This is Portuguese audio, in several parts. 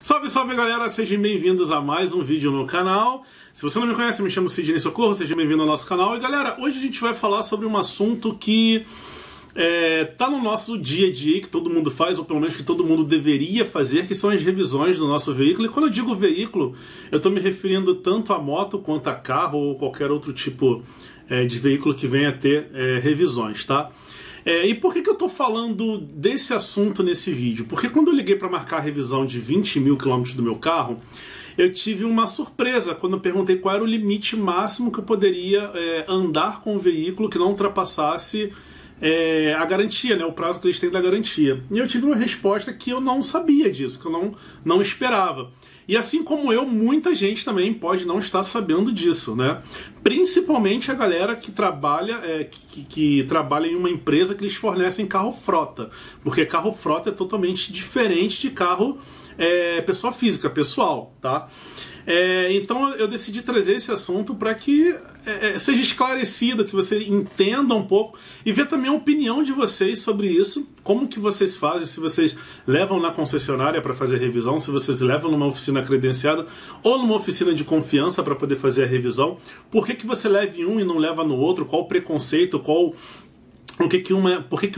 Salve, salve galera, sejam bem-vindos a mais um vídeo no canal. Se você não me conhece, me chamo Sidney Socorro, seja bem-vindo ao nosso canal. E galera, hoje a gente vai falar sobre um assunto que tá no nosso dia a dia, que todo mundo faz, ou pelo menos que todo mundo deveria fazer, que são as revisões do nosso veículo. E quando eu digo veículo, eu estou me referindo tanto a moto quanto a carro ou qualquer outro tipo de veículo que venha a ter revisões, tá? E por que eu estou falando desse assunto nesse vídeo? Porque quando eu liguei para marcar a revisão de 20 mil quilômetros do meu carro, eu tive uma surpresa quando eu perguntei qual era o limite máximo que eu poderia andar com o veículo que não ultrapassasse a garantia, né, o prazo que eles têm da garantia. E eu tive uma resposta que eu não sabia disso, que eu não esperava. E assim como eu, muita gente também pode não estar sabendo disso, né? Principalmente a galera que trabalha, que trabalha em uma empresa que eles fornecem carro frota. Porque carro frota é totalmente diferente de carro pessoa física, pessoal, tá? Então eu decidi trazer esse assunto para que seja esclarecido, que você entenda um pouco e ver também a opinião de vocês sobre isso, como que vocês fazem, se vocês levam na concessionária para fazer a revisão, se vocês levam numa oficina credenciada ou numa oficina de confiança para poder fazer a revisão, por que você leva em um e não leva no outro, qual o preconceito, por que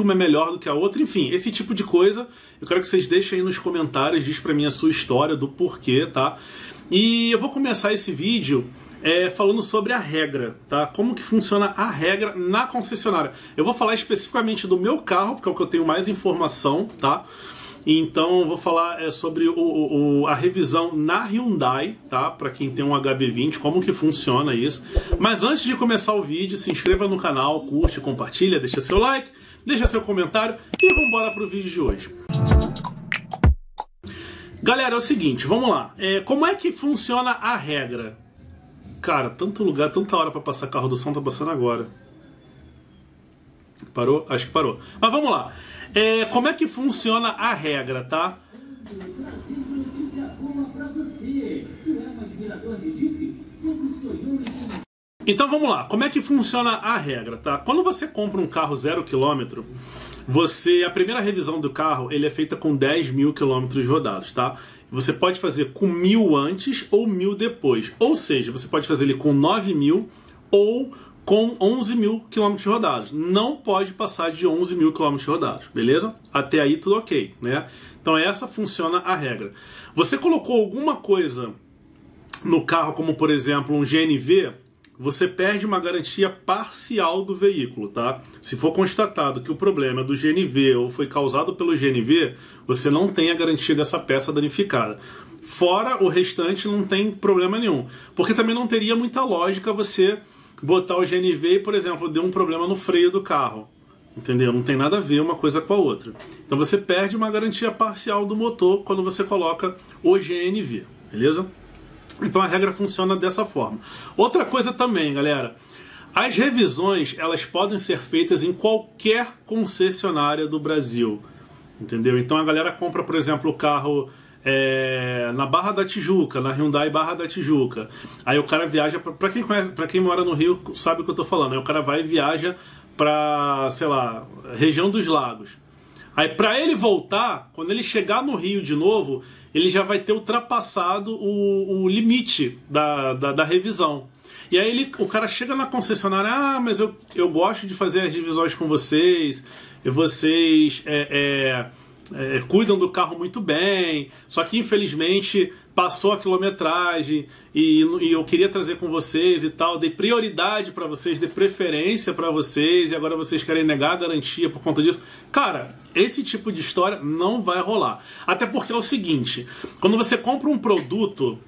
uma é melhor do que a outra, enfim, esse tipo de coisa, eu quero que vocês deixem aí nos comentários, diz pra mim a sua história do porquê, tá? E eu vou começar esse vídeo falando sobre a regra, tá? Como que funciona a regra na concessionária. Eu vou falar especificamente do meu carro, porque é o que eu tenho mais informação, tá? Então eu vou falar sobre a revisão na Hyundai, tá? Para quem tem um HB20, como que funciona isso. Mas antes de começar o vídeo, se inscreva no canal, curte, compartilha, deixa seu like, deixa seu comentário e vamos embora pro vídeo de hoje. Galera, é o seguinte, vamos lá. Como é que funciona a regra? Cara, tanto lugar, tanta hora para passar carro do som, tá passando agora. Parou? Acho que parou. Mas vamos lá. Como é que funciona a regra, tá? Então vamos lá, como é que funciona a regra, tá? Quando você compra um carro 0 km, a primeira revisão do carro ele é feita com 10 mil quilômetros rodados, tá? Você pode fazer com 1000 antes ou 1000 depois. Ou seja, você pode fazer ele com 9 mil ou com 11 mil quilômetros rodados. Não pode passar de 11 mil quilômetros rodados, beleza? Até aí tudo ok, né? Então essa funciona a regra. Você colocou alguma coisa no carro, como por exemplo um GNV, você perde uma garantia parcial do veículo, tá? Se for constatado que o problema é do GNV ou foi causado pelo GNV, você não tem a garantia dessa peça danificada. Fora o restante não tem problema nenhum. Porque também não teria muita lógica você botar o GNV e, por exemplo, deu um problema no freio do carro. Entendeu? Não tem nada a ver uma coisa com a outra. Então você perde uma garantia parcial do motor quando você coloca o GNV, beleza? Então a regra funciona dessa forma. Outra coisa também, galera, as revisões elas podem ser feitas em qualquer concessionária do Brasil, entendeu? Então a galera compra, por exemplo, o carro na Barra da Tijuca, na Hyundai Barra da Tijuca. Aí o cara viaja, para quem conhece, para quem mora no Rio sabe o que eu tô falando. Aí o cara vai e viaja para, sei lá, região dos Lagos. Aí para ele voltar, quando ele chegar no Rio de novo, ele já vai ter ultrapassado o limite da revisão. E aí o cara chega na concessionária, mas eu gosto de fazer as revisões com vocês, e vocês cuidam do carro muito bem, só que infelizmente passou a quilometragem e eu queria trazer com vocês e tal, dei prioridade para vocês, dei preferência para vocês e agora vocês querem negar a garantia por conta disso. Cara, esse tipo de história não vai rolar. Até porque é o seguinte, quando você compra um produto,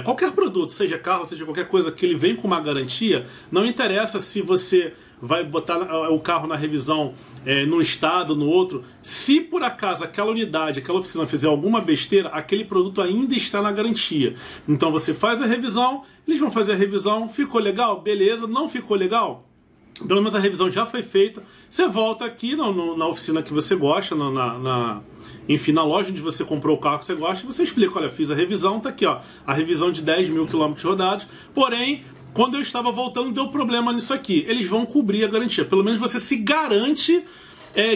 qualquer produto, seja carro, seja qualquer coisa que ele vem com uma garantia, não interessa se você vai botar o carro na revisão num estado, no outro. Se por acaso aquela unidade, aquela oficina fizer alguma besteira, aquele produto ainda está na garantia. Então você faz a revisão, eles vão fazer a revisão, ficou legal? Beleza, não ficou legal? Pelo menos a revisão já foi feita. Você volta aqui na oficina que você gosta, enfim, na loja onde você comprou o carro que você gosta, e você explica, olha, fiz a revisão, tá aqui, ó, a revisão de 10 mil quilômetros rodados, porém, quando eu estava voltando, deu problema nisso aqui. Eles vão cobrir a garantia. Pelo menos você se garante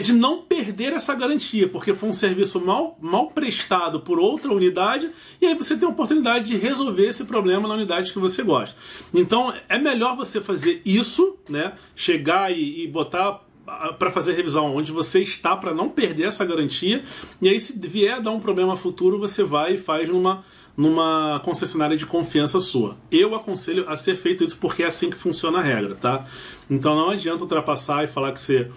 de não perder essa garantia, porque foi um serviço mal prestado por outra unidade, e aí você tem a oportunidade de resolver esse problema na unidade que você gosta. Então é melhor você fazer isso, né? Chegar e botar para fazer revisão onde você está, para não perder essa garantia, e aí se vier a dar um problema futuro, você vai e faz numa concessionária de confiança sua. Eu aconselho a ser feito isso, porque é assim que funciona a regra, tá? Então não adianta ultrapassar e falar que você...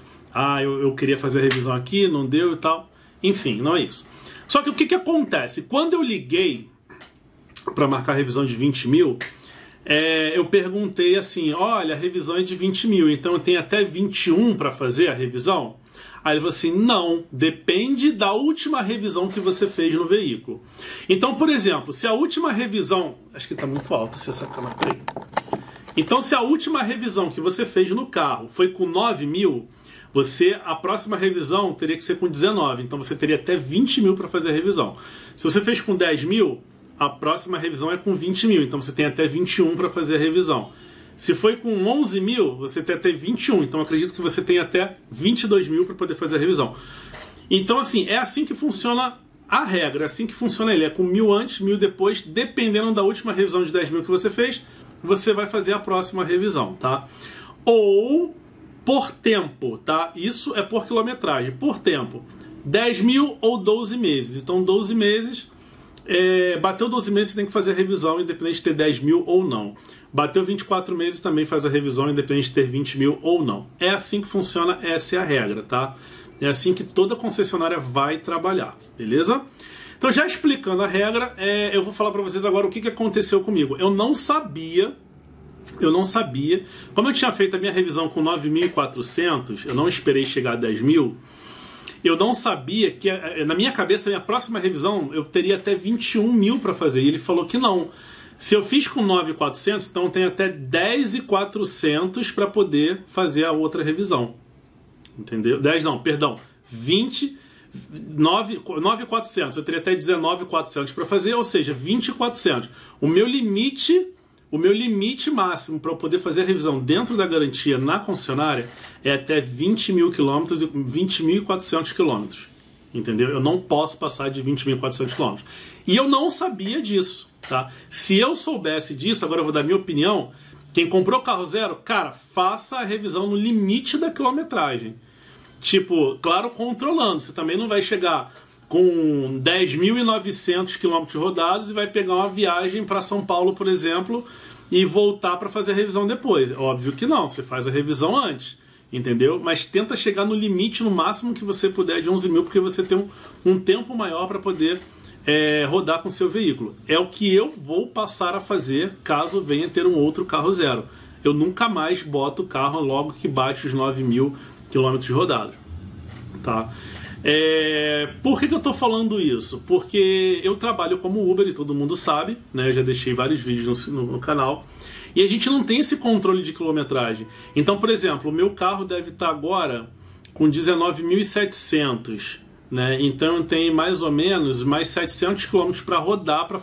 eu queria fazer a revisão aqui, não deu e tal. Enfim, não é isso. Só que o que acontece? Quando eu liguei para marcar a revisão de 20 mil, eu perguntei assim, olha, a revisão é de 20 mil, então eu tenho até 21 para fazer a revisão? Aí ele falou assim, não, depende da última revisão que você fez no veículo. Então, por exemplo, se a última revisão... Acho que está muito alto essa câmera aí. Então, se a última revisão que você fez no carro foi com 9 mil, a próxima revisão teria que ser com 19. Então, você teria até 20 mil para fazer a revisão. Se você fez com 10 mil, a próxima revisão é com 20 mil. Então, você tem até 21 para fazer a revisão. Se foi com 11 mil, você tem até 21. Então, acredito que você tem até 22 mil para poder fazer a revisão. Então, assim, é assim que funciona a regra. É assim que funciona ele. É com 1000 antes, 1000 depois. Dependendo da última revisão de 10 mil que você fez, você vai fazer a próxima revisão, tá? Ou por tempo, tá? Isso é por quilometragem. Por tempo. 10 mil ou 12 meses. Então, 12 meses... bateu 12 meses, você tem que fazer a revisão, independente de ter 10 mil ou não. Bateu 24 meses, também faz a revisão, independente de ter 20 mil ou não. É assim que funciona, essa é a regra, tá? É assim que toda concessionária vai trabalhar, beleza? Então, já explicando a regra, eu vou falar para vocês agora o que aconteceu comigo. Eu não sabia, como eu tinha feito a minha revisão com 9.400, eu não esperei chegar a 10 mil, eu não sabia que, na minha cabeça, a minha próxima revisão, eu teria até 21 mil para fazer. E ele falou que não. Se eu fiz com 9.400, então eu tenho até 10.400 para poder fazer a outra revisão. Entendeu? 9.400. Eu teria até 19.400 para fazer, ou seja, 20.400. O meu limite máximo para eu poder fazer a revisão dentro da garantia na concessionária é até 20 mil quilômetros e 20.400 quilômetros. Entendeu? Eu não posso passar de 20.400 quilômetros. E eu não sabia disso, tá? Se eu soubesse disso, agora eu vou dar minha opinião, quem comprou carro zero, cara, faça a revisão no limite da quilometragem. Tipo, claro, controlando. Você também não vai chegar com 10.900 quilômetros rodados e vai pegar uma viagem para São Paulo, por exemplo, e voltar para fazer a revisão depois. Óbvio que não, você faz a revisão antes, entendeu? Mas tenta chegar no limite, no máximo que você puder, de 11 mil, porque você tem um tempo maior para poder rodar com o seu veículo. É o que eu vou passar a fazer caso venha ter um outro carro zero. Eu nunca mais boto o carro logo que bate os 9.000 quilômetros rodados, tá? Por que eu tô falando isso? Porque eu trabalho como Uber e todo mundo sabe, né? Já deixei vários vídeos no canal. E a gente não tem esse controle de quilometragem. Então, por exemplo, o meu carro deve estar agora com 19.700, né? Então eu tenho mais ou menos mais 700 km para rodar, para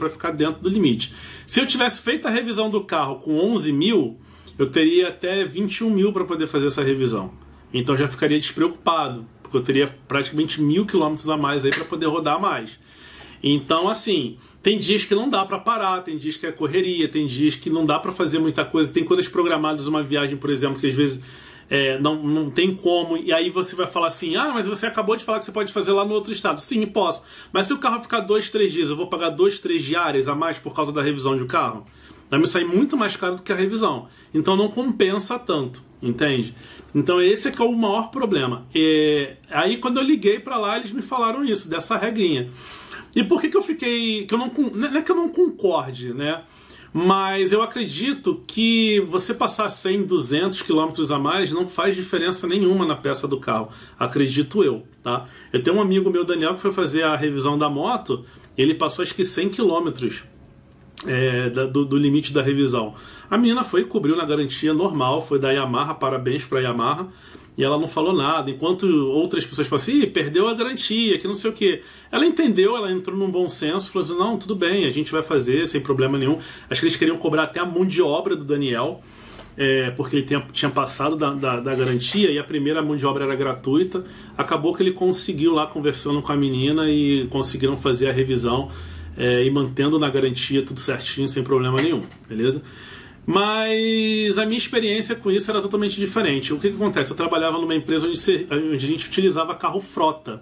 ficar dentro do limite. Se eu tivesse feito a revisão do carro com 11 mil, eu teria até 21 mil para poder fazer essa revisão. Então eu já ficaria despreocupado, porque eu teria praticamente 1.000 km a mais aí para poder rodar mais. Então, assim, tem dias que não dá para parar, tem dias que é correria, tem dias que não dá para fazer muita coisa, tem coisas programadas, uma viagem, por exemplo, que às vezes não tem como, e aí você vai falar assim, mas você acabou de falar que você pode fazer lá no outro estado. Sim, posso, mas se o carro ficar 2, 3 dias, eu vou pagar 2, 3 diárias a mais por causa da revisão de carro? Vai me sair muito mais caro do que a revisão. Então não compensa tanto, entende? Então esse é que é o maior problema. Aí quando eu liguei para lá, eles me falaram isso, dessa regrinha. E por que eu fiquei... não é que eu não concorde, né? Mas eu acredito que você passar 100, 200 quilômetros a mais não faz diferença nenhuma na peça do carro. Acredito eu, tá? Eu tenho um amigo meu, Daniel, que foi fazer a revisão da moto, ele passou acho que 100 quilômetros do limite da revisão. A menina foi e cobriu na garantia normal, foi da Yamaha, parabéns pra Yamaha, e ela não falou nada, enquanto outras pessoas falam assim, perdeu a garantia, que não sei o que. Ela entendeu, ela entrou num bom senso, falou assim, não, tudo bem, a gente vai fazer sem problema nenhum. Acho que eles queriam cobrar até a mão de obra do Daniel, porque ele tinha passado da garantia e a primeira mão de obra era gratuita. Acabou que ele conseguiu lá, conversando com a menina, e conseguiram fazer a revisão e mantendo na garantia tudo certinho, sem problema nenhum, beleza? Mas a minha experiência com isso era totalmente diferente. O que acontece? Eu trabalhava numa empresa onde a gente utilizava carro frota.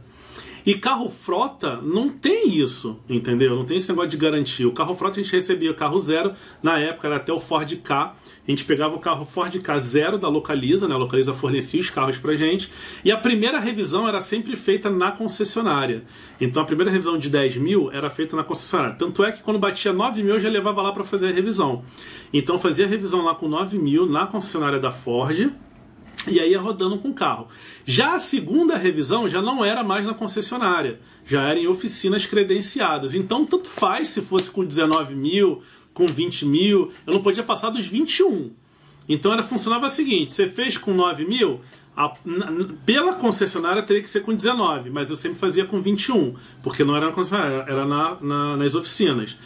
E carro frota não tem isso, entendeu? Não tem esse negócio de garantia. O carro frota a gente recebia carro zero, na época era até o Ford Ka. A gente pegava o carro Ford Ka zero da Localiza, né? A Localiza fornecia os carros pra gente. E a primeira revisão era sempre feita na concessionária. Então a primeira revisão de 10 mil era feita na concessionária. Tanto é que quando batia 9 mil eu já levava lá para fazer a revisão. Então eu fazia a revisão lá com 9 mil na concessionária da Ford. E aí ia rodando com o carro. Já a segunda revisão já não era mais na concessionária, já era em oficinas credenciadas. Então tanto faz se fosse com 19 mil, com 20 mil, eu não podia passar dos 21. Então funcionava o seguinte, você fez com 9 mil, pela concessionária teria que ser com 19, mas eu sempre fazia com 21, porque não era na concessionária, era nas oficinas.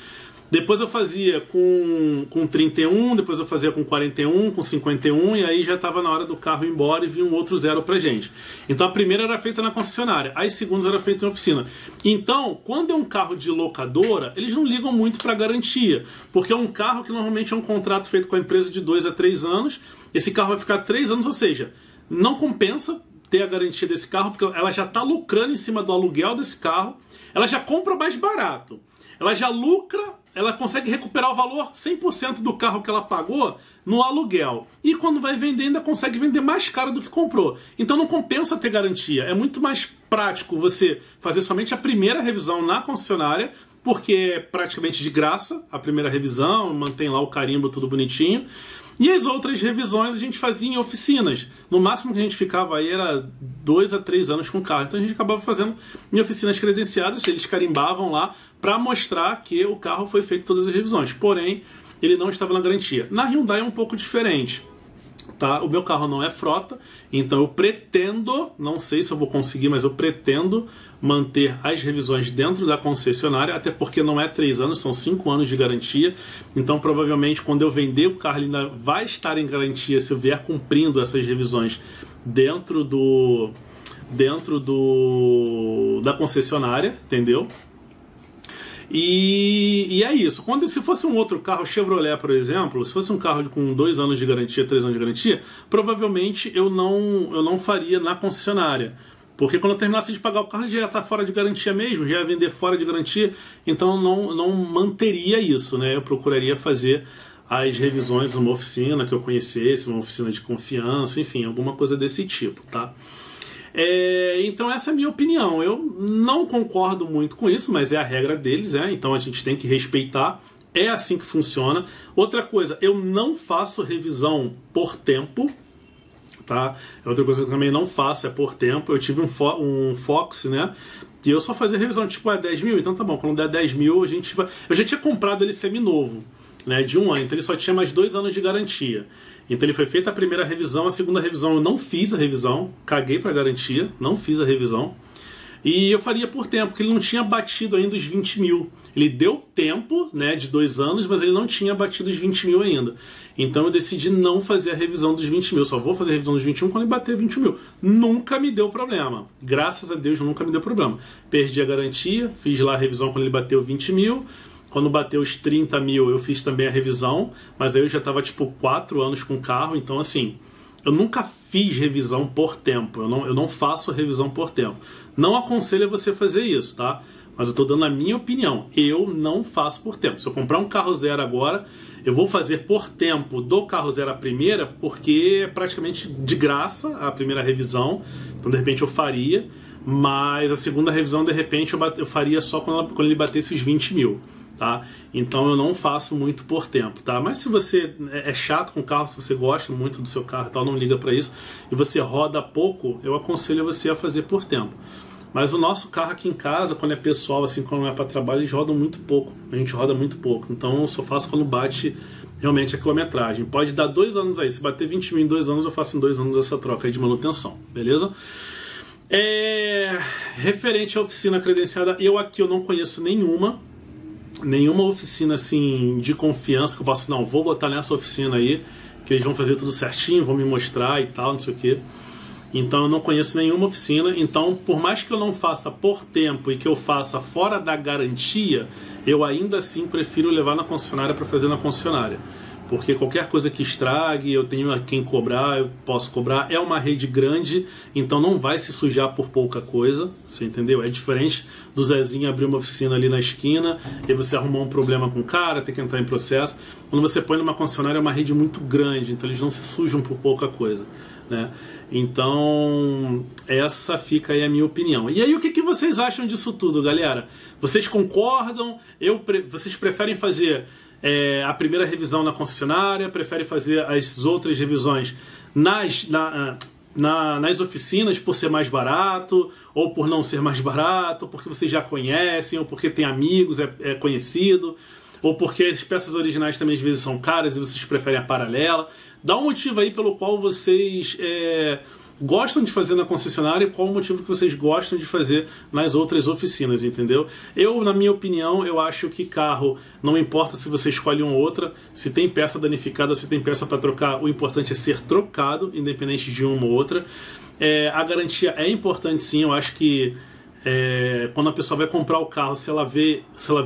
Depois eu fazia com 31, depois eu fazia com 41, com 51, e aí já estava na hora do carro ir embora e vinha um outro zero pra gente. Então a primeira era feita na concessionária, as segundas era feita em oficina. Então, quando é um carro de locadora, eles não ligam muito para garantia, porque é um carro que normalmente é um contrato feito com a empresa de 2 a 3 anos, esse carro vai ficar 3 anos, ou seja, não compensa ter a garantia desse carro, porque ela já está lucrando em cima do aluguel desse carro, ela já compra mais barato, ela já lucra, ela consegue recuperar o valor 100% do carro que ela pagou no aluguel. E quando vai vender, ainda consegue vender mais caro do que comprou. Então não compensa ter garantia. É muito mais prático você fazer somente a primeira revisão na concessionária, porque é praticamente de graça a primeira revisão, mantém lá o carimbo tudo bonitinho. E as outras revisões a gente fazia em oficinas. No máximo que a gente ficava aí era 2 a 3 anos com o carro. Então a gente acabava fazendo em oficinas credenciadas, eles carimbavam lá para mostrar que o carro foi feito todas as revisões. Porém, ele não estava na garantia. Na Hyundai é um pouco diferente. Tá? O meu carro não é frota, então eu pretendo, não sei se eu vou conseguir, mas eu pretendo manter as revisões dentro da concessionária, até porque não é 3 anos, são 5 anos de garantia. Então provavelmente quando eu vender o carro ele ainda vai estar em garantia se eu vier cumprindo essas revisões dentro da concessionária, entendeu? E é isso. Se fosse um outro carro, Chevrolet, por exemplo, se fosse um carro com 2 anos de garantia, 3 anos de garantia, provavelmente eu não faria na concessionária. Porque quando eu terminasse de pagar o carro, já ia estar fora de garantia mesmo, já ia vender fora de garantia, então não manteria isso, né? Eu procuraria fazer as revisões numa oficina que eu conhecesse, uma oficina de confiança, enfim, alguma coisa desse tipo, tá? Então essa é a minha opinião. Eu não concordo muito com isso, mas é a regra deles, então a gente tem que respeitar. É assim que funciona. Outra coisa, eu não faço revisão por tempo, tá? Outra coisa que eu também não faço é por tempo. Eu tive um Fox, né? E eu só fazia revisão tipo 10 mil, então tá bom, quando der 10 mil eu já tinha comprado ele seminovo, né, de 1 ano, então ele só tinha mais 2 anos de garantia. Então ele foi feita a primeira revisão, a segunda revisão eu não fiz a revisão, caguei para garantia, não fiz a revisão. E eu faria por tempo, porque ele não tinha batido ainda os 20 mil. Ele deu tempo, né, de 2 anos, mas ele não tinha batido os 20 mil ainda. Então eu decidi não fazer a revisão dos 20 mil, só vou fazer a revisão dos 21 quando ele bater 20 mil. Nunca me deu problema, graças a Deus nunca me deu problema. Perdi a garantia, fiz lá a revisão quando ele bateu 20 mil. Quando bateu os 30 mil eu fiz também a revisão, mas aí eu já estava tipo 4 anos com o carro, então assim, eu nunca fiz revisão por tempo, eu não faço revisão por tempo. Não aconselho você fazer isso, tá? Mas eu estou dando a minha opinião, eu não faço por tempo. Se eu comprar um carro zero agora, eu vou fazer por tempo do carro zero a primeira, porque é praticamente de graça a primeira revisão, então de repente eu faria, mas a segunda revisão de repente eu faria só quando ele batesse os 20 mil. Tá? Então eu não faço muito por tempo, tá? Mas se você é chato com o carro, se você gosta muito do seu carro e tal, não liga para isso, e você roda pouco, eu aconselho você a fazer por tempo. Mas o nosso carro aqui em casa, quando é pessoal, assim, quando não é para trabalho, eles rodam muito pouco, a gente roda muito pouco, então eu só faço quando bate realmente a quilometragem. Pode dar 2 anos aí, se bater 20 mil em 2 anos, eu faço em 2 anos essa troca aí de manutenção, beleza? Referente à oficina credenciada, eu não conheço nenhuma oficina assim de confiança que eu posso, não, vou botar nessa oficina aí, que eles vão fazer tudo certinho, vão me mostrar e tal, não sei o que. Então eu não conheço nenhuma oficina, então por mais que eu não faça por tempo e que eu faça fora da garantia, eu ainda assim prefiro levar na concessionária para fazer na concessionária. Porque qualquer coisa que estrague, eu tenho a quem cobrar, eu posso cobrar. É uma rede grande, então não vai se sujar por pouca coisa, você entendeu? É diferente do Zezinho abrir uma oficina ali na esquina e você arrumar um problema com o cara, ter que entrar em processo. Quando você põe numa concessionária é uma rede muito grande, então eles não se sujam por pouca coisa, né? Então, essa fica aí a minha opinião. E aí, o que vocês acham disso tudo, galera? Vocês concordam? Vocês preferem fazer a primeira revisão na concessionária? Preferem fazer as outras revisões nas oficinas por ser mais barato? Ou por não ser mais barato? Porque vocês já conhecem? Ou porque tem amigos, é conhecido? Ou porque as peças originais também às vezes são caras e vocês preferem a paralela? Dá um motivo aí pelo qual vocês gostam de fazer na concessionária e qual o motivo que vocês gostam de fazer nas outras oficinas, entendeu? Na minha opinião, eu acho que carro, não importa se você escolhe uma ou outra, se tem peça danificada, se tem peça para trocar, o importante é ser trocado, independente de uma ou outra. A garantia é importante sim, eu acho que quando a pessoa vai comprar o carro, se ela vê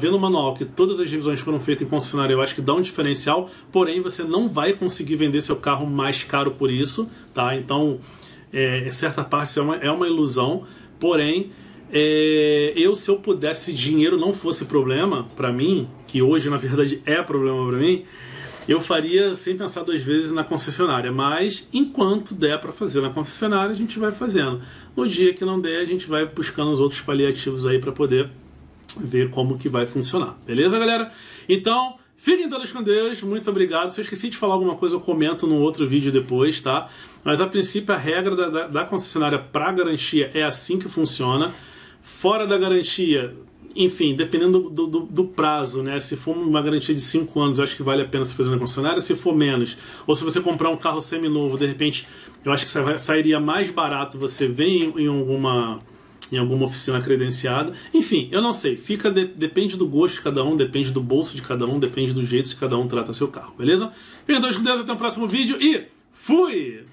no manual que todas as revisões foram feitas em concessionária, eu acho que dá um diferencial, porém você não vai conseguir vender seu carro mais caro por isso, tá? Então, certa parte é uma ilusão, porém, se eu pudesse, se dinheiro não fosse problema para mim, que hoje na verdade é problema para mim, eu faria sem pensar duas vezes na concessionária, mas enquanto der para fazer na concessionária, a gente vai fazendo. No dia que não der, a gente vai buscando os outros paliativos aí para poder ver como que vai funcionar. Beleza, galera? Então, fiquem todos com Deus, muito obrigado. Se eu esqueci de falar alguma coisa, eu comento num outro vídeo depois, tá? Mas a princípio a regra da concessionária para garantia é assim que funciona. Fora da garantia, enfim, dependendo do prazo, né? Se for uma garantia de 5 anos, eu acho que vale a pena se fazer na concessionária. Se for menos, ou se você comprar um carro seminovo, de repente, eu acho que sairia mais barato você ver em alguma oficina credenciada. Enfim, eu não sei. Depende do gosto de cada um, depende do bolso de cada um, depende do jeito que cada um trata seu carro, beleza? Fiquem todos com Deus, até o próximo vídeo e fui!